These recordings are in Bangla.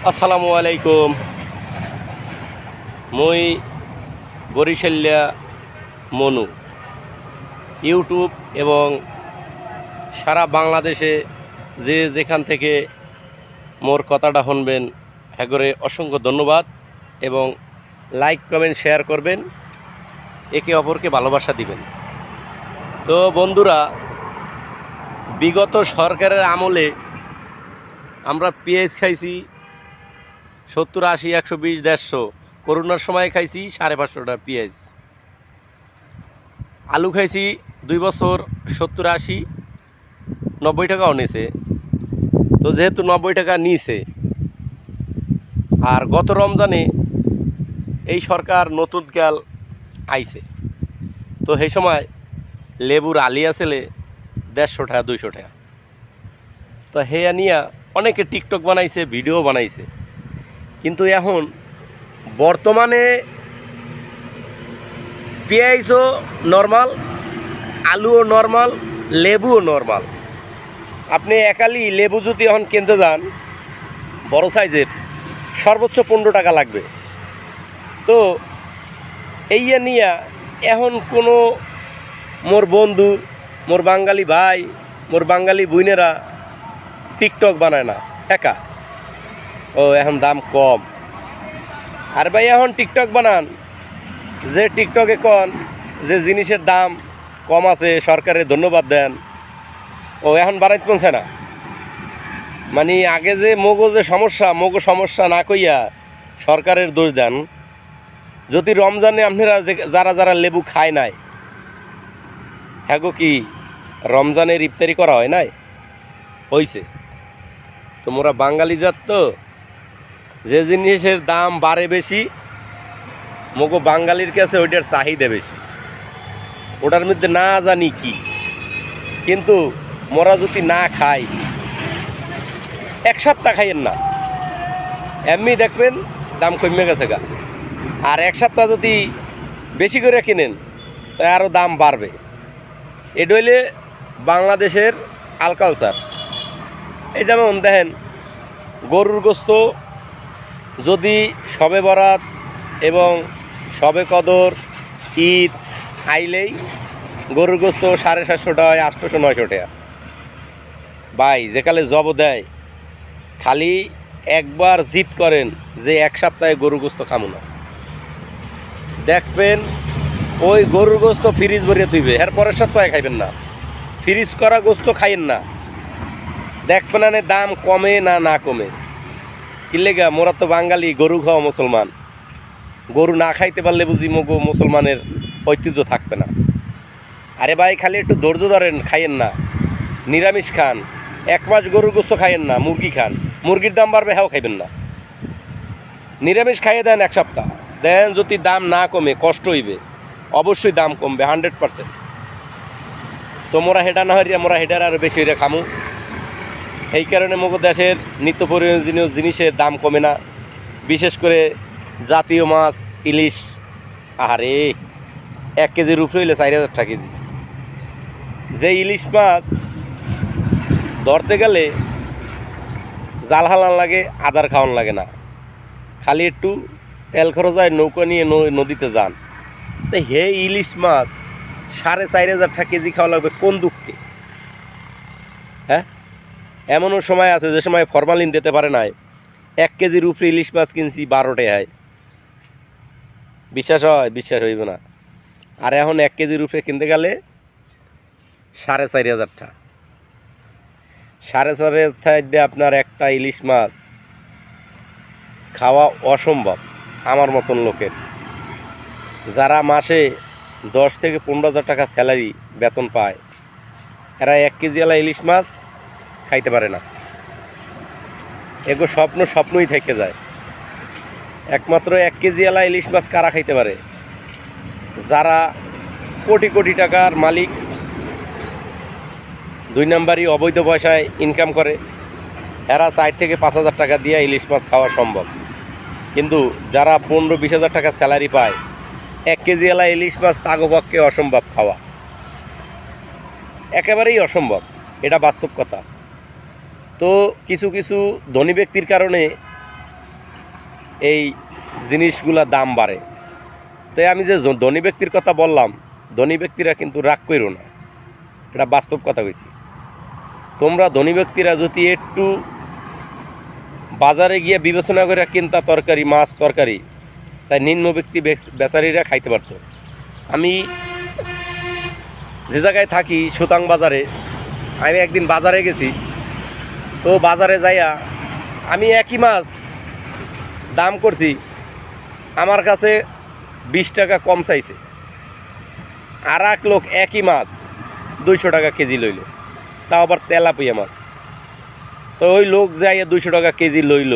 আসসালামু আলাইকুম। মই বরিশালিয়া মনু ইউটিউব এবং সারা বাংলাদেশে যে যেখান থেকে মোর কথাটা শুনবেন হ্যাগরে অসংখ্য ধন্যবাদ এবং লাইক কমেন্ট শেয়ার করবেন, একে অপরকে ভালোবাসা দিবেন। তো বন্ধুরা, বিগত সরকারের আমলে আমরা পেঁয়াজ খাইছি 70, 80, 120, 150। করোনার সময় খাইছি 550 টাকা পেঁয়াজ। আলু খাইছি 2 বছর 70, 80, 90 টাকাও নিছে। তো যেহেতু 90 টাকা নিছে, আর গত রমজানে এই সরকার নতুন কাল আইছে, তো সেই সময় লেবুর আলিয়া ছেলে 150 টাকা 200 টাকা। তো হেয়া নিয়া অনেকে টিকটক বানাইছে, ভিডিও বানাইছে। কিন্তু এখন বর্তমানে পেঁয়াজও নর্মাল, আলুও নর্মাল, লেবুও নর্মাল। আপনি একালি লেবু যদি এখন কিনতে যান বড় সাইজের, সর্বোচ্চ 15 টাকা লাগবে। তো এই নিয়ে এখন কোনো মোর বন্ধু, মোর বাঙালি ভাই, মোর বাঙালি বোনেরা টিকটক বানায় না একা। ও এখন দাম কম। আর ভাই এখন টিকটক বানান, যে টিকটকে কন যে জিনিসের দাম কম আছে, সরকারের ধন্যবাদ দেন, ও এখন বাড়াইতে পৌঁছে না। মানে আগে যে মগো সমস্যা না কইয়া সরকারের দোষ দেন। যদি রমজানে আপনারা যারা যারা লেবু খায় নাই, হ্যাঁ গো, কি রমজানের ইফতারি করা হয় নাই? হইছে। তো মোরা বাঙালি জাত, তো যে জিনিসের দাম বাড়ে বেশি, মগো বাঙালির কাছে ওইটার চাহিদা বেশি, ওটার মধ্যে না জানি কি। কিন্তু মোরা যদি না খাই, 1 সপ্তাহ খাইয়েন না, এমনি দেখবেন দাম কমে গেছে গা। আর 1 সপ্তাহ যদি বেশি করে কিনেন, তাই আরও দাম বাড়বে। এটা হইলে বাংলাদেশের আলকালচার। এই যেমন দেখেন, গরুর গোস্ত যদি সবে বরাত এবং সবে কদর, ঈদ আইলেই গরুর গোস্ত 750 টাকা, 800, 900 টাকা। ভাই যেকালে জব দেয়, খালি একবার জিদ করেন যে 1 সপ্তাহে গরুর গোস্ত খামো না, দেখবেন ওই গরুর গোস্ত ফ্রিজ ভরিয়ে তুইবে, এর পরের সপ্তাহে খাইবেন না। ফ্রিজ করা গোস্ত খাইয়েন না, দেখবেন না দাম কমে না কমে। কি লেগা? মোরা তো বাঙালি, গরু খাওয়া মুসলমান। গরু না খাইতে পারলে বুঝি মগো মুসলমানের ঐতিহ্য থাকবে না। আরে ভাই, খালি একটু ধৈর্য ধরেন, খাইয়েন না, নিরামিষ খান। 1 মাস গরুর গোস্ত খাইয়েন না, মুরগি খান। মুরগির দাম বাড়বে, হ্যাঁ খাইবেন না। নিরামিষ খাইয়ে দেন 1 সপ্তাহ, দেন যদি দাম না কমে, কষ্ট হইবে, অবশ্যই দাম কমবে 100%। তো মোরা হেডা না হইয়া মোরা হেডার আরও বেশি হইয়া খামু। এই কারণে মগো দেশের নিত্য প্রয়োজনীয় জিনিসের দাম কমে না। বিশেষ করে জাতীয় মাছ ইলিশ, আরে 1 কেজির উপরে হইলে 4000 টাকা কেজি। যে ইলিশ মাছ ধরতে গেলে জাল হালান লাগে, আদার খাওয়ান লাগে না, খালি একটু তেল খরচ হয়, নৌকা নিয়ে নদীতে যান। তো হে ইলিশ মাছ 4500 টাকা কেজি খাওয়া লাগবে কোন দুঃখে? হ্যাঁ, এমনও সময় আছে যে সময় ফরমালিন দিতে পারে নাই, 1 কেজির উপরে ইলিশ মাছ কিনছি 12 টাকায়। বিশ্বাস হয়? বিশ্বাস হইব না। আর এখন 1 কেজির উপরে কিনতে গেলে 4500 টাকা। 4500 টাকা আপনার একটা ইলিশ মাছ খাওয়া অসম্ভব আমার মতন লোকের। যারা মাসে 10 থেকে 15,000 টাকা স্যালারি বেতন পায়, এরা 1 কেজিওয়ালা ইলিশ মাছ খাইতে পারে না। এগো স্বপ্নই থেকে যায়। একমাত্র 1 কেজিওয়ালা ইলিশ মাছ কারা খাইতে পারে? যারা কোটি কোটি টাকার মালিক, 2 নম্বরই অবৈধ পয়সায় ইনকাম করে, এরা 4 থেকে 5,000 টাকা দিয়ে ইলিশ মাছ খাওয়া সম্ভব। কিন্তু যারা 15-20,000 টাকা স্যালারি পায়, 1 কেজিওয়ালা ইলিশ মাছ তাগো পক্ষে অসম্ভব খাওয়া, একেবারেই অসম্ভব। এটা বাস্তব কথা। তো কিছু কিছু ধনী ব্যক্তির কারণে এই জিনিসগুলা দাম বাড়ে। তাই আমি যে ধনী ব্যক্তির কথা বললাম, ধনী ব্যক্তিরা কিন্তু রাগ করো না, এটা বাস্তব কথা কইছি। তোমরা ধনী ব্যক্তিরা যদি একটু বাজারে গিয়ে বিবেচনা করে কিনতা তরকারি, মাছ তরকারি, তাই নিম্ন ব্যক্তি বেচারীরা খাইতে পারত। আমি যে জায়গায় থাকি সুতাং বাজারে, আমি একদিন বাজারে গেছি, তো বাজারে যাইয়া আমি একই মাছ দাম করছি, আমার কাছে 20 টাকা কম চাইছে। আর এক লোক একই মাছ 200 টাকা কেজি লইল, তাও আবার তেলাপিয়া মাছ। তো ওই লোক যাইয়া 200 টাকা কেজি লইল,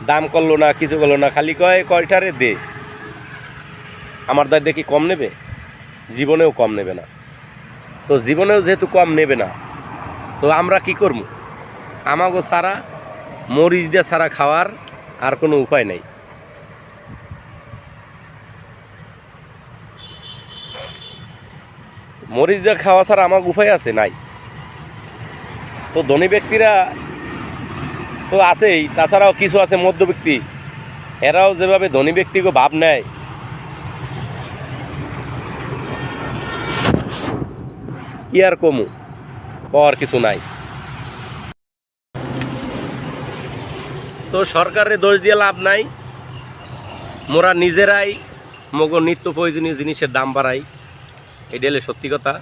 দাম করলো না, কিছু করলো না, খালি কয়টারে দে। আমার দায় দেখি কম নেবে? জীবনেও কম নেবে না। তো জীবনেও যেহেতু কম নেবে না, তো আমরা কি করব? আমাগো ছাড়া, মরিচ দিয়ে ছাড়া খাওয়ার আর কোনো উপায় নাই। মরিচ দিয়ে খাওয়া ছাড়া আমার উপায় আছে? নাই। তো ধনী ব্যক্তিরা তো আছেই, তাছাড়াও কিছু আছে মধ্যব্যক্তি, এরাও যেভাবে ধনী ব্যক্তিকে ভাব নেয়, কি আর কমু, পাওয়ার কিছু নাই। তো সরকারের দোষ দিয়ে লাভ নাই, মোরা নিজেরাই মগো নিত্য প্রয়োজনীয় জিনিসের দাম বাড়াই, এটা হলে সত্যি কথা।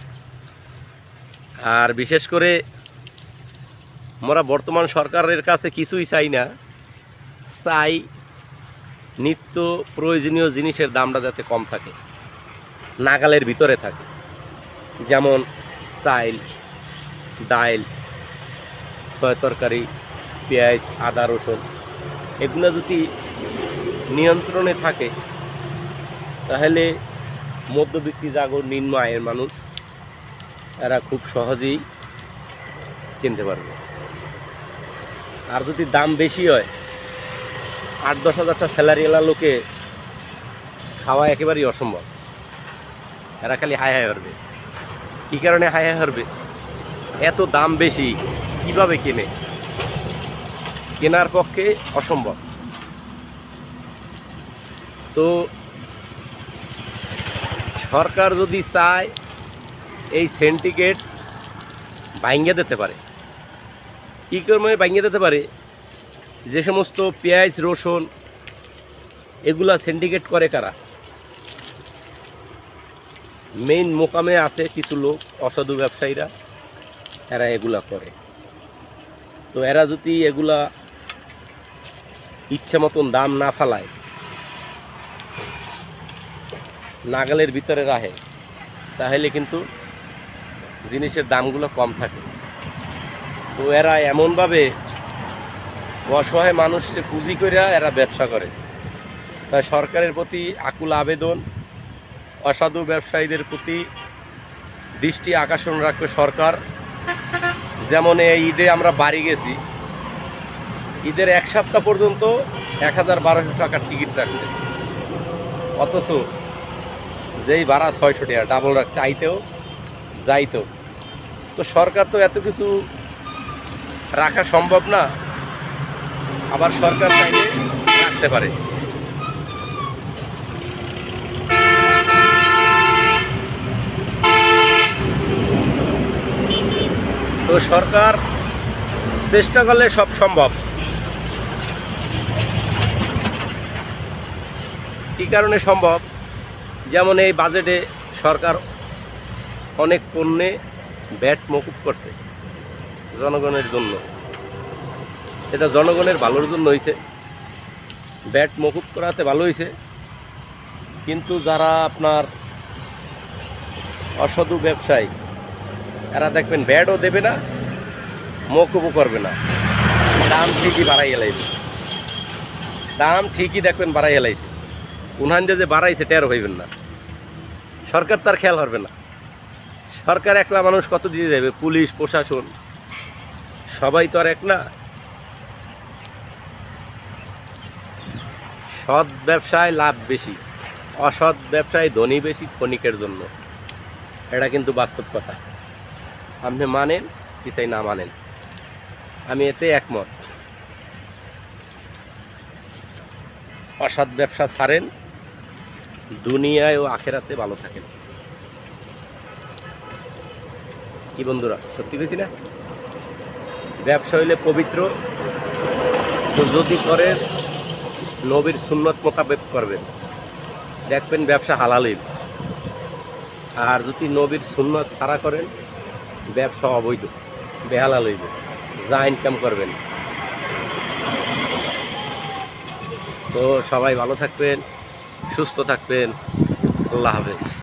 আর বিশেষ করে মোরা বর্তমান সরকারের কাছে কিছুই চাই না, চাই নিত্য প্রয়োজনীয় জিনিসের দামটা যাতে কম থাকে, নাগালের ভিতরে থাকে। যেমন চাইল, ডাইল, তরকারি, পেঁয়াজ, আদা, রসুন, এগুলো যদি নিয়ন্ত্রণে থাকে, তাহলে মধ্যবিত্তি জাগর নিম্ন আয়ের মানুষ এরা খুব সহজেই কিনতে পারবে। আর যদি দাম বেশি হয়, 8-10 হাজারটা স্যালারিওয়ালা লোকে খাওয়া একেবারেই অসম্ভব। এরা খালি হাই হাই হারবে। কী কারণে হাই হাই হারবে? এত দাম বেশি, কিভাবে কেনে? কেনার পক্ষে অসম্ভব। তো সরকার যদি চায় এই সিন্ডিকেট ভাঙিয়ে দিতে পারে। কী কারণে ভাঙিয়ে দিতে পারে? যে সমস্ত পেঁয়াজ, রসুন এগুলা সিন্ডিকেট করে কারা? মেইন মোকামে আছে কিছু লোক, অসাধু ব্যবসায়ীরা, এরা এগুলা করে। তো এরা যদি এগুলা ইচ্ছে মতন দাম না ফালায়, নাগালের ভিতরে রাখে, তাহলে কিন্তু জিনিসের দামগুলো কম থাকে। তো এরা এমনভাবে অসহায় মানুষকে পুঁজি করে এরা ব্যবসা করে। তাই সরকারের প্রতি আকুল আবেদন, অসাধু ব্যবসায়ীদের প্রতি দৃষ্টি আকর্ষণ রাখবে সরকার। যেমন এই ঈদে আমরা বাড়ি গেছি, ঈদের 1 সপ্তাহ পর্যন্ত 1000-1200 টাকার টিকিট রাখছে, অথচ যেই ভাড়া 600 টাকা, ডাবল রাখছে আইতেও যাইতেও। তো সরকার তো এত কিছু রাখা সম্ভব না, আবার সরকার চাইলে রাখতে পারে। তো সরকার চেষ্টা করলে সব সম্ভব। কী কারণে সম্ভব? যেমন এই বাজেটে সরকার অনেক পণ্যে ভ্যাট মকুব করছে জনগণের জন্য। এটা জনগণের ভালোর জন্য হয়েছে, ভ্যাট মকুব করাতে ভালো হয়েছে। কিন্তু যারা আপনার অসাধু ব্যবসায়ী, এরা দেখবেন ভ্যাটও দেবে না, মকুবও করবে না, দাম ঠিকই বাড়াই এলাইবে। দাম ঠিকই দেখবেন বাড়াই এলাইছে, উনহান যে বাড়াইছে টের হইবেন না। সরকার তার খেয়াল হবে না। সরকার একলা মানুষ কত দিয়ে যাবে? পুলিশ, প্রশাসন সবাই তো আর এক না। সৎ ব্যবসায় লাভ বেশি, অসৎ ব্যবসায় ধনী বেশি ক্ষণিকের জন্য। এটা কিন্তু বাস্তব কথা। আপনি মানেন কি চাই না মানেন, আমি এতে একমত। অসৎ ব্যবসা ছাড়েন, দুনিয়ায় ও আখেরাতে ভালো থাকেন। কি বন্ধুরা, সত্যি বলছি না? ব্যবসা হইলে পবিত্র, তো যদি করেন নবীর সুন্নত মোতাবেক করবেন, দেখবেন ব্যবসা হালাল হইবে। আর যদি নবীর সুন্নত ছাড়া করেন ব্যবসা অবৈধ, বেহালাল হইবে, যা ইনকাম করবেন। তো সবাই ভালো থাকবেন, সুস্থ থাকবেন। আল্লাহ হাফেজ।